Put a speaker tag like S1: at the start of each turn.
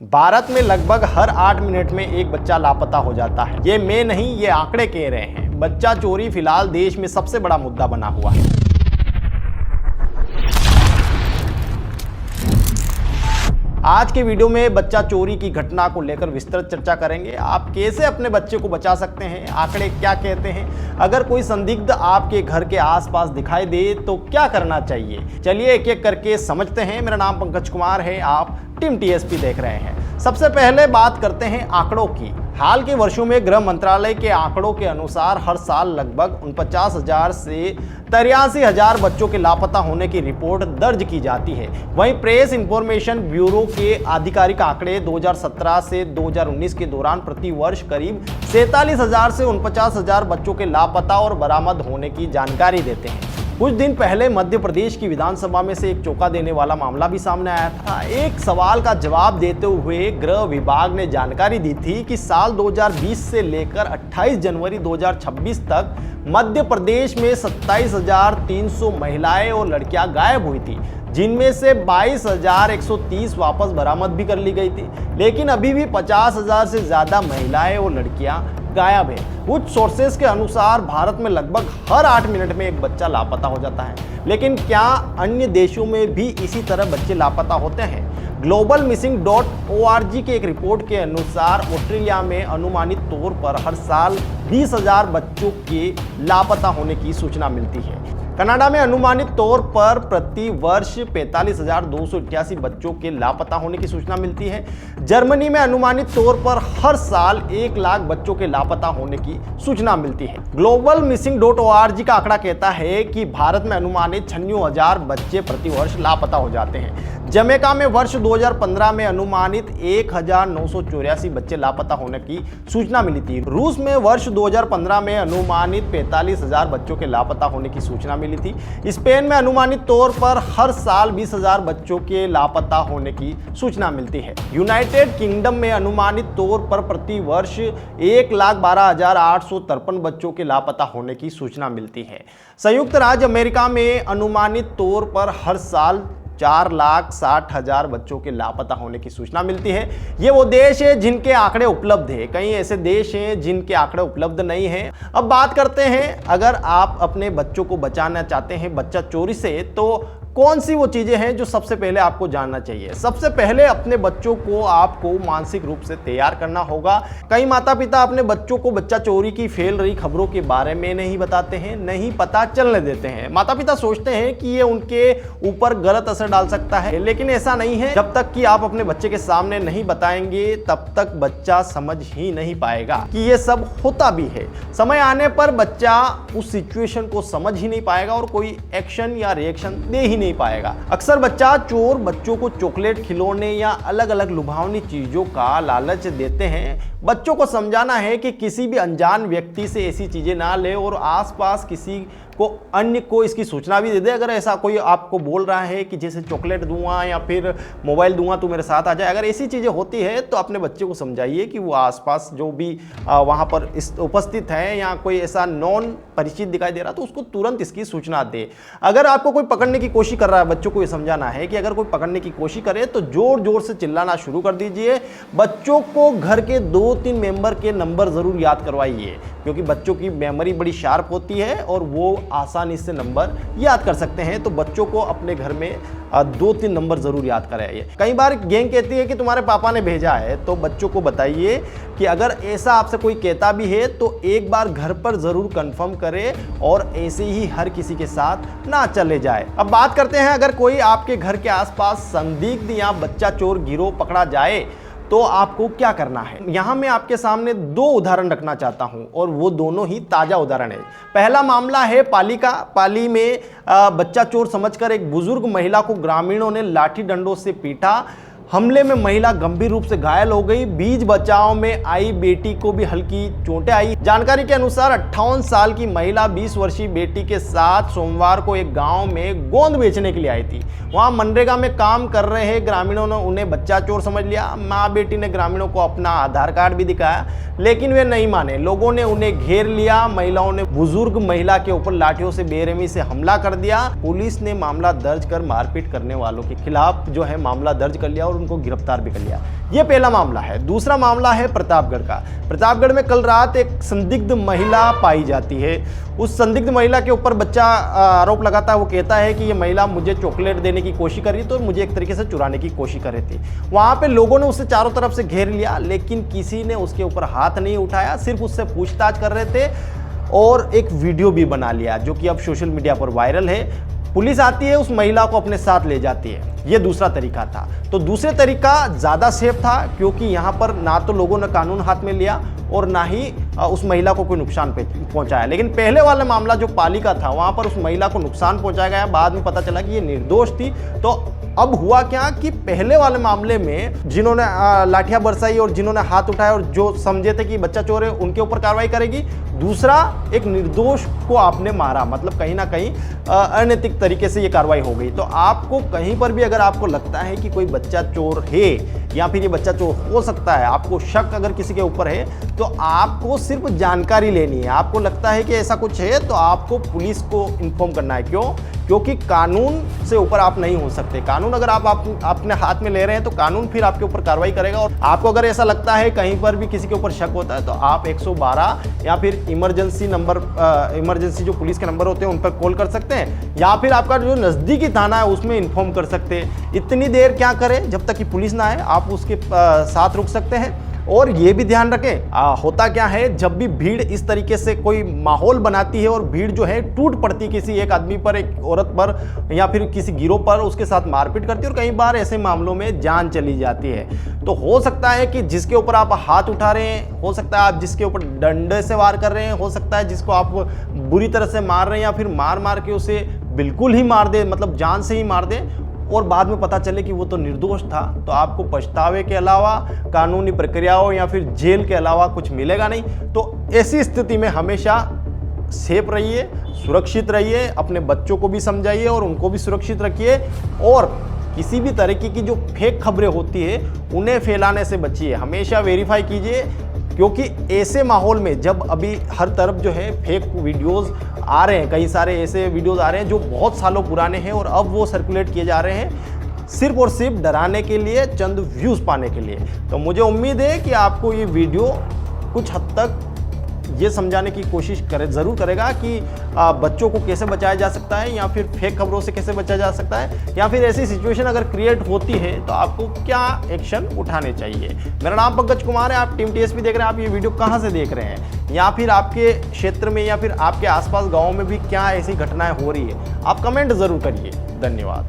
S1: भारत में लगभग हर 8 मिनट में एक बच्चा लापता हो जाता है। ये मैं नहीं, ये आंकड़े कह रहे हैं। बच्चा चोरी फिलहाल देश में सबसे बड़ा मुद्दा बना हुआ है। आज के वीडियो में बच्चा चोरी की घटना को लेकर विस्तृत चर्चा करेंगे। आप कैसे अपने बच्चे को बचा सकते हैं, आंकड़े क्या कहते हैं, अगर कोई संदिग्ध आपके घर के आसपास दिखाई दे तो क्या करना चाहिए। चलिए एक एक करके समझते हैं। मेरा नाम पंकज कुमार है, आप टीम टीएसपी देख रहे हैं। सबसे पहले बात करते हैं आंकड़ों की। हाल के वर्षों में गृह मंत्रालय के आंकड़ों के अनुसार हर साल लगभग 49,000 से 83,000 बच्चों के लापता होने की रिपोर्ट दर्ज की जाती है। वहीं प्रेस इंफॉर्मेशन ब्यूरो के आधिकारिक आंकड़े 2017 से 2019 के दौरान प्रति वर्ष करीब 47,000 से 49,000 बच्चों के लापता और बरामद होने की जानकारी देते हैं। कुछ दिन पहले मध्य प्रदेश की विधानसभा में से एक चौंका देने वाला मामला भी सामने आया था। एक सवाल का जवाब देते हुए गृह विभाग ने जानकारी दी थी कि साल 2020 से लेकर 28 जनवरी 2026 तक मध्य प्रदेश में 27,300 महिलाएं और लड़कियां गायब हुई थी, जिनमें से 22,130 वापस बरामद भी कर ली गई थी। लेकिन अभी भी 50,000 से ज्यादा महिलाएं और लड़कियां गायब है। कुछ सोर्सेस के अनुसार भारत में लगभग हर 8 मिनट में एक बच्चा लापता हो जाता है। लेकिन क्या अन्य देशों में भी इसी तरह बच्चे लापता होते हैं? ग्लोबल मिसिंग.org की एक रिपोर्ट के अनुसार ऑस्ट्रेलिया में अनुमानित तौर पर हर साल 20,000 बच्चों के लापता होने की सूचना मिलती है। कनाडा में अनुमानित तौर पर प्रति वर्ष 45,288 बच्चों के लापता होने की सूचना मिलती है। जर्मनी में अनुमानित तौर पर हर साल 1 लाख बच्चों के लापता होने की सूचना मिलती है। ग्लोबल मिसिंग.org का आंकड़ा कहता है कि भारत में अनुमानित 96,000 बच्चे प्रति वर्ष लापता हो जाते हैं। जमैका में वर्ष 2015 में अनुमानित 1,984 बच्चे लापता होने की सूचना मिली थी। रूस में वर्ष 2015 में अनुमानित 45,000 बच्चों के लापता होने की सूचना मिली थी। स्पेन में अनुमानित तौर पर हर साल 20,000 बच्चों के लापता होने की सूचना मिलती है। यूनाइटेड किंगडम में अनुमानित तौर पर प्रति वर्ष 1,12,853 बच्चों के लापता होने की सूचना मिलती है। संयुक्त राज्य अमेरिका में अनुमानित तौर पर हर साल 4,60,000 बच्चों के लापता होने की सूचना मिलती है। ये वो देश है जिनके आंकड़े उपलब्ध है। कई ऐसे देश हैं जिनके आंकड़े उपलब्ध नहीं हैं। अब बात करते हैं, अगर आप अपने बच्चों को बचाना चाहते हैं बच्चा चोरी से, तो कौन सी वो चीजें हैं जो सबसे पहले आपको जानना चाहिए। सबसे पहले अपने बच्चों को आपको मानसिक रूप से तैयार करना होगा। कई माता पिता अपने बच्चों को बच्चा चोरी की फैल रही खबरों के बारे में नहीं बताते हैं, नहीं पता चलने देते हैं। माता पिता सोचते हैं कि ये उनके ऊपर गलत असर डाल सकता है, लेकिन ऐसा नहीं है। जब तक कि आप अपने बच्चे के सामने नहीं बताएंगे तब तक बच्चा समझ ही नहीं पाएगा कि ये सब होता भी है। समय आने पर बच्चा उस सिचुएशन को समझ ही नहीं पाएगा और कोई एक्शन या रिएक्शन दे ही नहीं पाएगा। अक्सर बच्चा चोर बच्चों को चॉकलेट, खिलौने या अलग अलग लुभावनी चीजों का लालच देते हैं। बच्चों को समझाना है कि किसी भी अनजान व्यक्ति से ऐसी चीजें ना ले और आसपास किसी को अन्य को इसकी सूचना भी दे दे। अगर ऐसा कोई आपको बोल रहा है कि जैसे चॉकलेट दूंगा या फिर मोबाइल दूंगा तो मेरे साथ आ जाए, अगर ऐसी चीज़ें होती है तो अपने बच्चे को समझाइए कि वो आसपास जो भी वहाँ पर उपस्थित है या कोई ऐसा नॉन परिचित दिखाई दे रहा तो उसको तुरंत इसकी सूचना दे। अगर आपको कोई पकड़ने की कोशिश कर रहा है, बच्चों को ये समझाना है कि अगर कोई पकड़ने की कोशिश करे तो जोर जोर से चिल्लाना शुरू कर दीजिए। बच्चों को घर के 2-3 मेंबर के नंबर ज़रूर याद करवाइए, क्योंकि बच्चों की मेमोरी बड़ी शार्प होती है और वो आसानी से नंबर याद कर सकते हैं। तो बच्चों को अपने घर में 2-3 नंबर जरूर याद कराइए। कई बार गैंग कहती है कि तुम्हारे पापा ने भेजा है, तो बच्चों को बताइए कि अगर ऐसा आपसे कोई कहता भी है तो एक बार घर पर जरूर कंफर्म करें और ऐसे ही हर किसी के साथ ना चले जाए। अब बात करते हैं, अगर कोई आपके घर के आसपास संदिग्ध या बच्चा चोर गिरोह पकड़ा जाए तो आपको क्या करना है। यहाँ मैं आपके सामने 2 उदाहरण रखना चाहता हूँ और वो दोनों ही ताज़ा उदाहरण है। पहला मामला है पाली का। पाली में बच्चा चोर समझकर एक बुजुर्ग महिला को ग्रामीणों ने लाठी डंडों से पीटा। हमले में महिला गंभीर रूप से घायल हो गई। बीच बचाव में आई बेटी को भी हल्की चोटें आई। जानकारी के अनुसार 58 साल की महिला 20 वर्षीय बेटी के साथ सोमवार को एक गांव में गोंद बेचने के लिए आई थी। वहां मनरेगा में काम कर रहे ग्रामीणों ने उन्हें बच्चा चोर समझ लिया। माँ बेटी ने ग्रामीणों को अपना आधार कार्ड भी दिखाया, लेकिन वे नहीं माने। लोगों ने उन्हें घेर लिया। महिलाओं ने बुजुर्ग महिला के ऊपर लाठियों से बेरहमी से हमला कर दिया। पुलिस ने मामला दर्ज कर मारपीट करने वालों के खिलाफ जो है मामला दर्ज कर लिया और उनको गिरफ्तार भी कर लिया। ये पहला मामला है। दूसरा मामला है प्रतापगढ़ का। प्रतापगढ़ में कल रात एक संदिग्ध महिला पाई जाती है। उस संदिग्ध महिला के ऊपर बच्चा आरोप लगाता है। वो कहता है कि ये महिला मुझे चॉकलेट देने की कोशिश कर रही थी और मुझे एक तरीके से चुराने की कोशिश कर रही थी। वहाँ पे लोगों ने उसे चारों तरफ से घेर लिया, लेकिन किसी ने उसके ऊपर हाथ नहीं उठाया, सिर्फ उससे पूछताछ कर रहे थे और एक वीडियो भी बना लिया जो कि अब सोशल मीडिया पर वायरल है। पुलिस आती है, उस महिला को अपने साथ ले जाती है। ये दूसरा तरीका था। तो दूसरे तरीका ज़्यादा सेफ था, क्योंकि यहाँ पर ना तो लोगों ने कानून हाथ में लिया और ना ही उस महिला को कोई नुकसान पहुंचाया। लेकिन पहले वाला मामला जो पाली का था, वहाँ पर उस महिला को नुकसान पहुंचाया गया। बाद में पता चला कि ये निर्दोष थी। तो अब हुआ क्या कि पहले वाले मामले में जिन्होंने लाठियां बरसाई और जिन्होंने हाथ उठाए और जो समझे थे कि बच्चा चोर है, उनके ऊपर कार्रवाई करेगी। दूसरा, एक निर्दोष को आपने मारा, मतलब कहीं ना कहीं अनैतिक तरीके से ये कार्रवाई हो गई। तो आपको कहीं पर भी अगर आपको लगता है कि कोई बच्चा चोर है या फिर ये बच्चा चोर हो सकता है, आपको शक अगर किसी के ऊपर है, तो आपको सिर्फ जानकारी लेनी है। आपको लगता है कि ऐसा कुछ है तो आपको पुलिस को इन्फॉर्म करना है। क्यों? क्योंकि कानून से ऊपर आप नहीं हो सकते। कानून अगर आप अपने हाथ में ले रहे हैं तो कानून फिर आपके ऊपर कार्रवाई करेगा। और आपको अगर ऐसा लगता है कहीं पर भी किसी के ऊपर शक होता है तो आप 112 या फिर इमरजेंसी नंबर, इमरजेंसी जो पुलिस के नंबर होते हैं उन पर कॉल कर सकते हैं, या फिर आपका जो नज़दीकी थाना है उसमें इन्फॉर्म कर सकते हैं। इतनी देर क्या करें, जब तक कि पुलिस ना आए आप उसके साथ रुक सकते हैं। और ये भी ध्यान रखें, होता क्या है, जब भी भीड़ इस तरीके से कोई माहौल बनाती है और भीड़ जो है टूट पड़ती किसी एक आदमी पर, एक औरत पर या फिर किसी गिरोह पर, उसके साथ मारपीट करती है और कई बार ऐसे मामलों में जान चली जाती है। तो हो सकता है कि जिसके ऊपर आप हाथ उठा रहे हैं, हो सकता है आप जिसके ऊपर डंडे से वार कर रहे हैं, हो सकता है जिसको आप बुरी तरह से मार रहे हैं या फिर मार के उसे बिल्कुल ही मार दे, मतलब जान से ही मार दे, और बाद में पता चले कि वो तो निर्दोष था, तो आपको पछतावे के अलावा, कानूनी प्रक्रियाओं या फिर जेल के अलावा कुछ मिलेगा नहीं। तो ऐसी स्थिति में हमेशा सेफ रहिए, सुरक्षित रहिए, अपने बच्चों को भी समझाइए और उनको भी सुरक्षित रखिए। और किसी भी तरीके की जो फेक खबरें होती है उन्हें फैलाने से बचिए। हमेशा वेरीफाई कीजिए, क्योंकि ऐसे माहौल में जब अभी हर तरफ जो है फेक वीडियोस आ रहे हैं, कई सारे ऐसे वीडियोस आ रहे हैं जो बहुत सालों पुराने हैं और अब वो सर्कुलेट किए जा रहे हैं सिर्फ और सिर्फ डराने के लिए, चंद व्यूज़ पाने के लिए। तो मुझे उम्मीद है कि आपको ये वीडियो कुछ हद तक ये समझाने की कोशिश ज़रूर करेगा कि बच्चों को कैसे बचाया जा सकता है, या फिर फेक खबरों से कैसे बचाया जा सकता है, या फिर ऐसी सिचुएशन अगर क्रिएट होती है तो आपको क्या एक्शन उठाने चाहिए। मेरा नाम पंकज कुमार है, आप टीम टीएसपी देख रहे हैं। आप ये वीडियो कहाँ से देख रहे हैं, या फिर आपके क्षेत्र में या फिर आपके आसपास गाँव में भी क्या ऐसी घटनाएं हो रही है, आप कमेंट ज़रूर करिए। धन्यवाद।